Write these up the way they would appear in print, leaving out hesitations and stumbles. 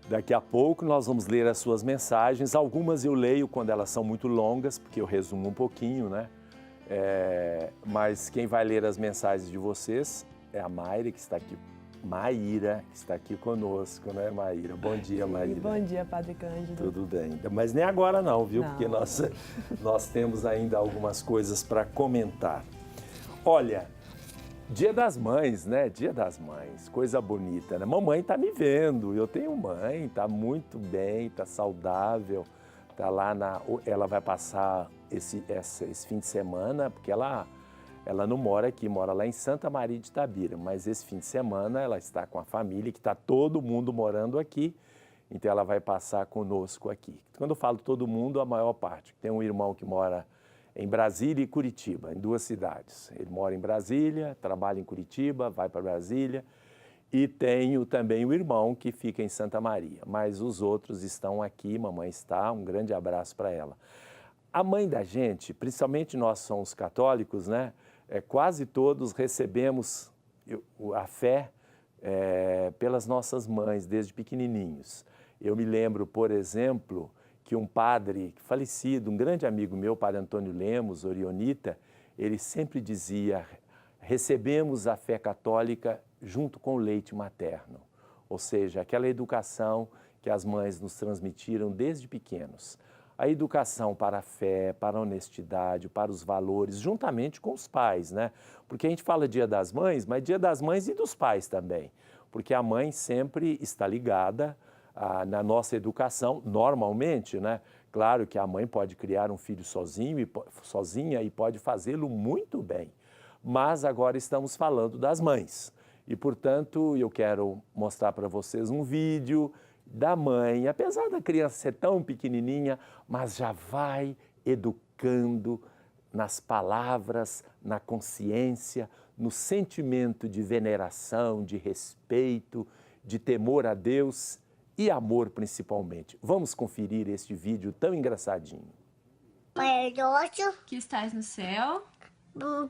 Daqui a pouco nós vamos ler as suas mensagens. Algumas eu leio quando elas são muito longas, porque eu resumo um pouquinho, né? Mas quem vai ler as mensagens de vocês é a Mayra, que está aqui. Maíra, que está aqui conosco, né, Maíra? Bom dia, Maíra. Bom dia, Padre Cândido. Tudo bem. Mas nem agora não, viu? Não. Porque nós temos ainda algumas coisas para comentar. Olha, Dia das Mães, né? Dia das Mães, coisa bonita, né? Mamãe tá me vendo, eu tenho mãe, tá muito bem, tá saudável, tá lá ela vai passar esse fim de semana, porque ela não mora aqui, mora lá em Santa Maria de Itabira, mas esse fim de semana ela está com a família, que está todo mundo morando aqui, então ela vai passar conosco aqui. Quando eu falo todo mundo, a maior parte. Tem um irmão que mora em Brasília e Curitiba, em 2 cidades. Ele mora em Brasília, trabalha em Curitiba, vai para Brasília. E tenho também o irmão que fica em Santa Maria. Mas os outros estão aqui, mamãe está, um grande abraço para ela. A mãe da gente, principalmente nós somos católicos, né? Quase todos recebemos a fé pelas nossas mães, desde pequenininhos. Eu me lembro, por exemplo, que um padre falecido, um grande amigo meu, padre Antônio Lemos, orionita, ele sempre dizia, recebemos a fé católica junto com o leite materno. Ou seja, aquela educação que as mães nos transmitiram desde pequenos. A educação para a fé, para a honestidade, para os valores, juntamente com os pais, né? Porque a gente fala Dia das Mães, mas Dia das Mães e dos pais também. Porque a mãe sempre está ligada na nossa educação, normalmente, né? Claro que a mãe pode criar um filho sozinha e pode fazê-lo muito bem. Mas agora estamos falando das mães. E, portanto, eu quero mostrar para vocês um vídeo da mãe, apesar da criança ser tão pequenininha, mas já vai educando nas palavras, na consciência, no sentimento de veneração, de respeito, de temor a Deus e amor principalmente. Vamos conferir este vídeo tão engraçadinho. Pai nosso, que estás no céu,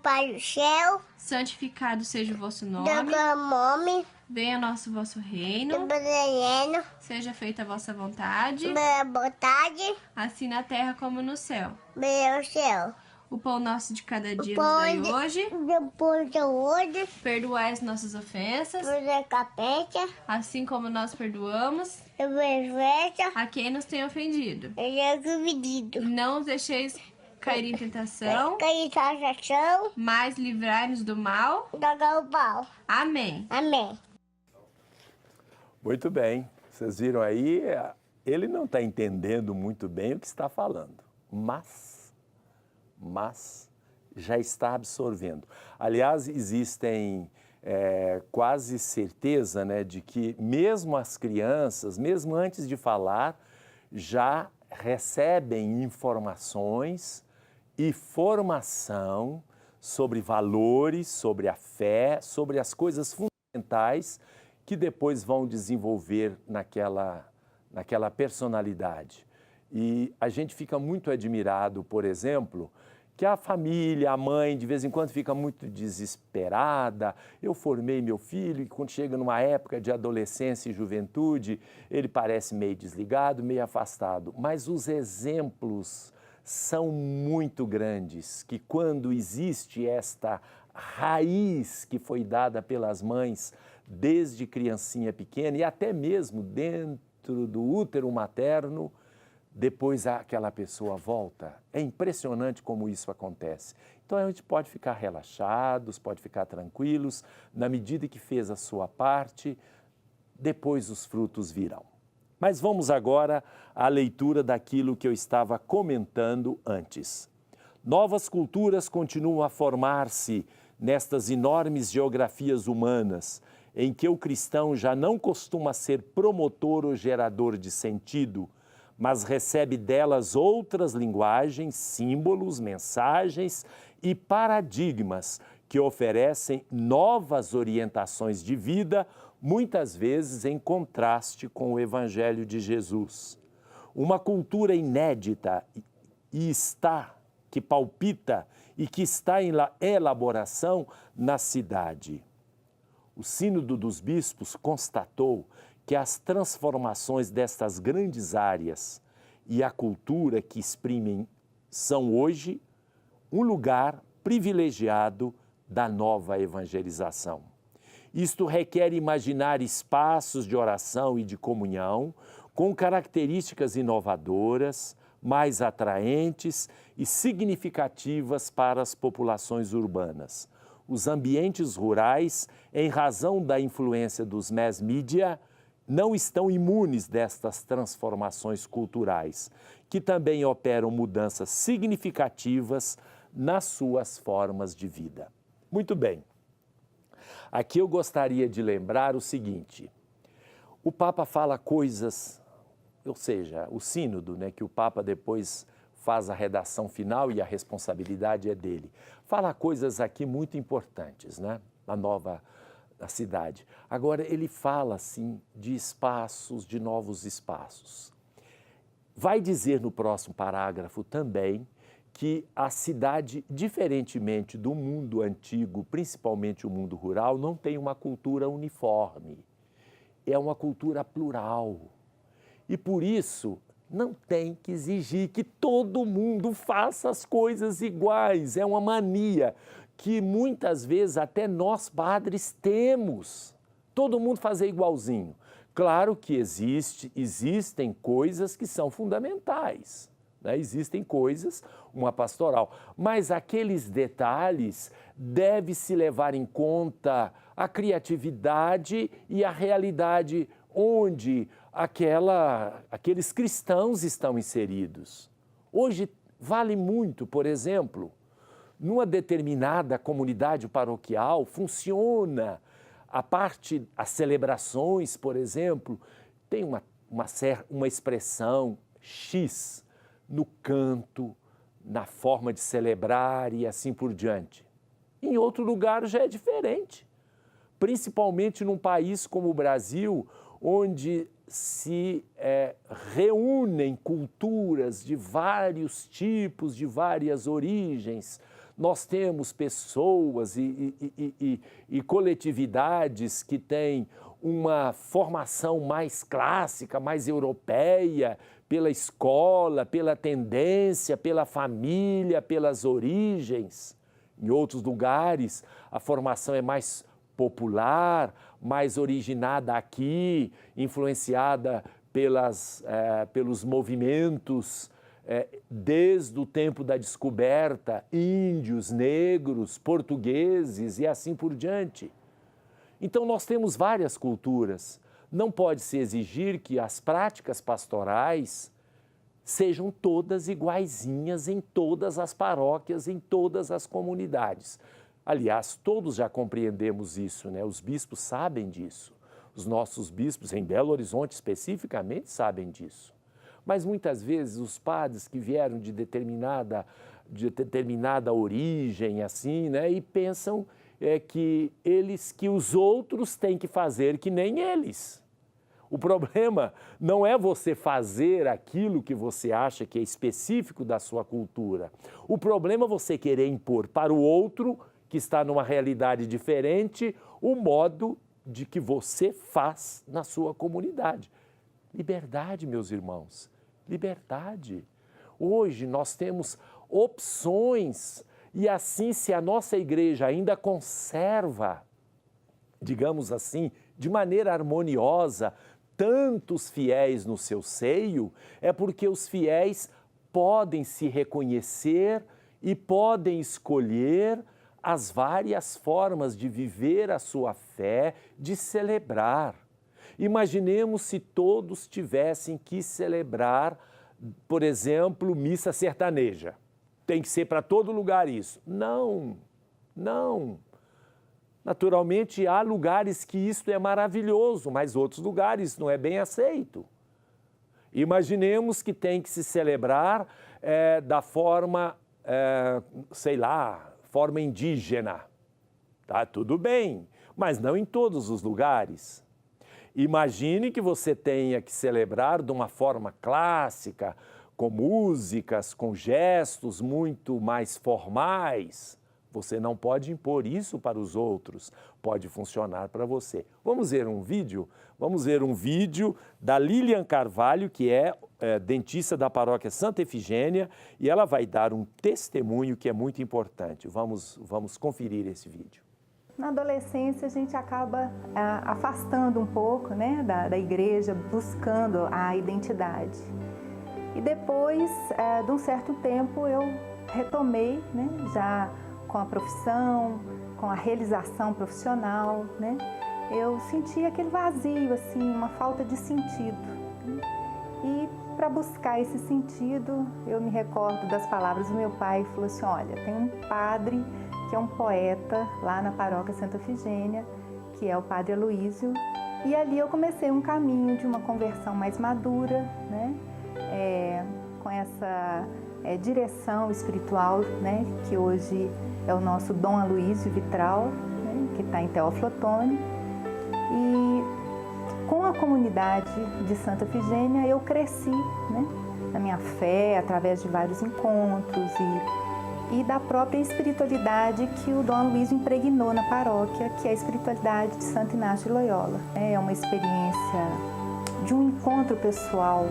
Pai do céu, santificado seja o vosso nome, nome, venha nosso vosso reino, Brasileiro, seja feita a vossa vontade, vontade, assim na terra como no céu. meu céu. O pão nosso de cada dia nos dai hoje, Depois de hoje, perdoai as nossas ofensas, fazer capeta, assim como nós perdoamos eu vejo, a quem nos tem ofendido. eu é dividido. E não os deixeis cair em tentação, Tem sensação, mas livrai-nos do mal. jogar o pau. Amém. Amém. Muito bem, vocês viram aí, ele não está entendendo muito bem o que está falando, mas já está absorvendo. Aliás, existem quase certeza, né, de que mesmo as crianças, mesmo antes de falar, já recebem informações e formação sobre valores, sobre a fé, sobre as coisas fundamentais que depois vão desenvolver naquela personalidade. E a gente fica muito admirado, por exemplo, que a família, a mãe, de vez em quando fica muito desesperada. Eu formei meu filho e quando chega numa época de adolescência e juventude, ele parece meio desligado, meio afastado. Mas os exemplos são muito grandes, que quando existe esta raiz que foi dada pelas mães desde criancinha pequena e até mesmo dentro do útero materno, depois aquela pessoa volta. É impressionante como isso acontece. Então a gente pode ficar relaxados, pode ficar tranquilos, na medida que fez a sua parte, depois os frutos virão. Mas vamos agora à leitura daquilo que eu estava comentando antes. Novas culturas continuam a formar-se nestas enormes geografias humanas, em que o cristão já não costuma ser promotor ou gerador de sentido, mas recebe delas outras linguagens, símbolos, mensagens e paradigmas que oferecem novas orientações de vida, muitas vezes em contraste com o Evangelho de Jesus. uma cultura inédita que palpita e que está em elaboração na cidade. O Sínodo dos Bispos constatou que as transformações destas grandes áreas e a cultura que exprimem são hoje um lugar privilegiado da nova evangelização. Isto requer imaginar espaços de oração e de comunhão com características inovadoras, mais atraentes e significativas para as populações urbanas. Os ambientes rurais, em razão da influência dos mass media, não estão imunes destas transformações culturais, que também operam mudanças significativas nas suas formas de vida. Muito bem. Aqui eu gostaria de lembrar o seguinte: o Papa fala coisas, ou seja, o sínodo, né, que o Papa depois faz a redação final e a responsabilidade é dele, fala coisas aqui muito importantes, né, na cidade. Agora, ele fala, assim, de espaços, de novos espaços. Vai dizer no próximo parágrafo também que a cidade, diferentemente do mundo antigo, principalmente o mundo rural, não tem uma cultura uniforme. É uma cultura plural. E por isso, não tem que exigir que todo mundo faça as coisas iguais. É uma mania que muitas vezes até nós padres temos. Todo mundo fazer igualzinho. Claro que existem coisas que são fundamentais. Existem coisas, uma pastoral, mas aqueles detalhes deve-se levar em conta a criatividade e a realidade onde aqueles cristãos estão inseridos. Hoje vale muito, por exemplo, numa determinada comunidade paroquial funciona as celebrações, por exemplo, tem uma expressão X no canto, na forma de celebrar e assim por diante. Em outro lugar já é diferente, principalmente num país como o Brasil, onde se reúnem culturas de vários tipos, de várias origens. Nós temos pessoas e coletividades que têm uma formação mais clássica, mais europeia, pela escola, pela tendência, pela família, pelas origens. Em outros lugares, a formação é mais popular, mais originada aqui, influenciada pelos movimentos desde o tempo da descoberta, índios, negros, portugueses e assim por diante. Então, nós temos várias culturas. Não pode-se exigir que as práticas pastorais sejam todas iguaizinhas em todas as paróquias, em todas as comunidades. Aliás, todos já compreendemos isso, né? Os bispos sabem disso. Os nossos bispos, em Belo Horizonte especificamente, sabem disso. Mas muitas vezes os padres que vieram de determinada origem, assim, né? E pensam que os outros têm que fazer que nem eles. O problema não é você fazer aquilo que você acha que é específico da sua cultura. O problema é você querer impor para o outro, que está numa realidade diferente, o modo de que você faz na sua comunidade. Liberdade, meus irmãos, liberdade. Hoje nós temos opções e assim, se a nossa igreja ainda conserva, digamos assim, de maneira harmoniosa, tantos fiéis no seu seio, é porque os fiéis podem se reconhecer e podem escolher as várias formas de viver a sua fé, de celebrar. Imaginemos se todos tivessem que celebrar, por exemplo, missa sertaneja. Tem que ser para todo lugar isso. Não, não. Naturalmente, há lugares que isto é maravilhoso, mas outros lugares não é bem aceito. Imaginemos que tem que se celebrar da forma, forma indígena. Tá, tudo bem, mas não em todos os lugares. Imagine que você tenha que celebrar de uma forma clássica, com músicas, com gestos muito mais formais. Você não pode impor isso para os outros, pode funcionar para você. Vamos ver um vídeo? Vamos ver um vídeo da Lilian Carvalho, que é dentista da paróquia Santa Efigênia, e ela vai dar um testemunho que é muito importante. Vamos conferir esse vídeo. Na adolescência, a gente acaba afastando um pouco, né, da igreja, buscando a identidade. E depois de um certo tempo, eu retomei, né, já com a profissão, com a realização profissional, né, eu senti aquele vazio, assim, uma falta de sentido. Né? E para buscar esse sentido, eu me recordo das palavras do meu pai, que falou assim, olha, tem um padre que é um poeta lá na paróquia Santa Efigênia, que é o padre Aloísio, e ali eu comecei um caminho de uma conversão mais madura, né? Com essa direção espiritual, né? Que hoje é o nosso Dom Aloísio Vitral, né? Que está em Teófilo Otoni. E com a comunidade de Santa Efigênia eu cresci, né? Na minha fé, através de vários encontros e da própria espiritualidade que o Dom Aloísio impregnou na paróquia, que é a espiritualidade de Santo Inácio de Loyola. É uma experiência de um encontro pessoal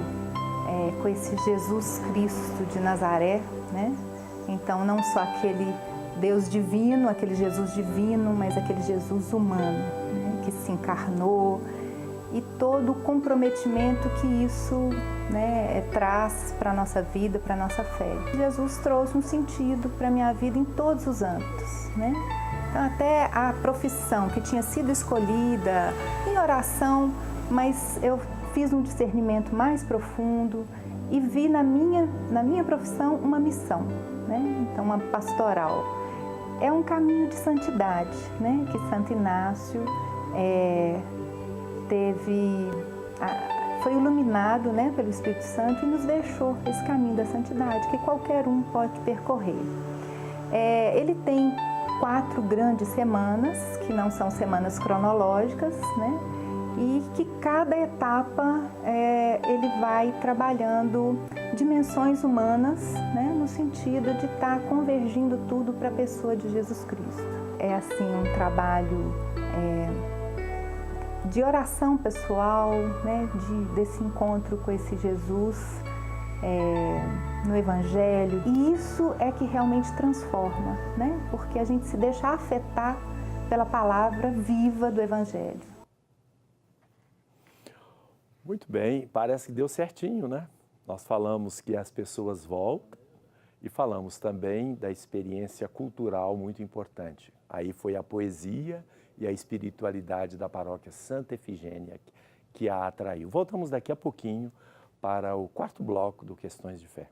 com esse Jesus Cristo de Nazaré, né? Então, não só aquele Deus divino, aquele Jesus divino, mas aquele Jesus humano, né? Que se encarnou, e todo o comprometimento que isso, né, traz para a nossa vida, para a nossa fé. Jesus trouxe um sentido para a minha vida em todos os âmbitos, né? Então, até a profissão que tinha sido escolhida em oração, mas eu fiz um discernimento mais profundo e vi na minha profissão uma missão, né? Então, uma pastoral. É um caminho de santidade, né? Que Santo Inácio foi iluminado, né, pelo Espírito Santo e nos deixou esse caminho da santidade que qualquer um pode percorrer. Ele tem 4 grandes semanas, que não são semanas cronológicas, né, e que cada etapa ele vai trabalhando dimensões humanas, né, no sentido de estar convergindo tudo para a pessoa de Jesus Cristo. É assim um trabalho de oração pessoal, né, desse encontro com esse Jesus no Evangelho. E isso é que realmente transforma, né, porque a gente se deixa afetar pela palavra viva do Evangelho. Muito bem, parece que deu certinho, né? Nós falamos que as pessoas voltam e falamos também da experiência cultural muito importante. Aí foi a poesia e a espiritualidade da paróquia Santa Efigênia que a atraiu. Voltamos daqui a pouquinho para o 4º bloco do Questões de Fé.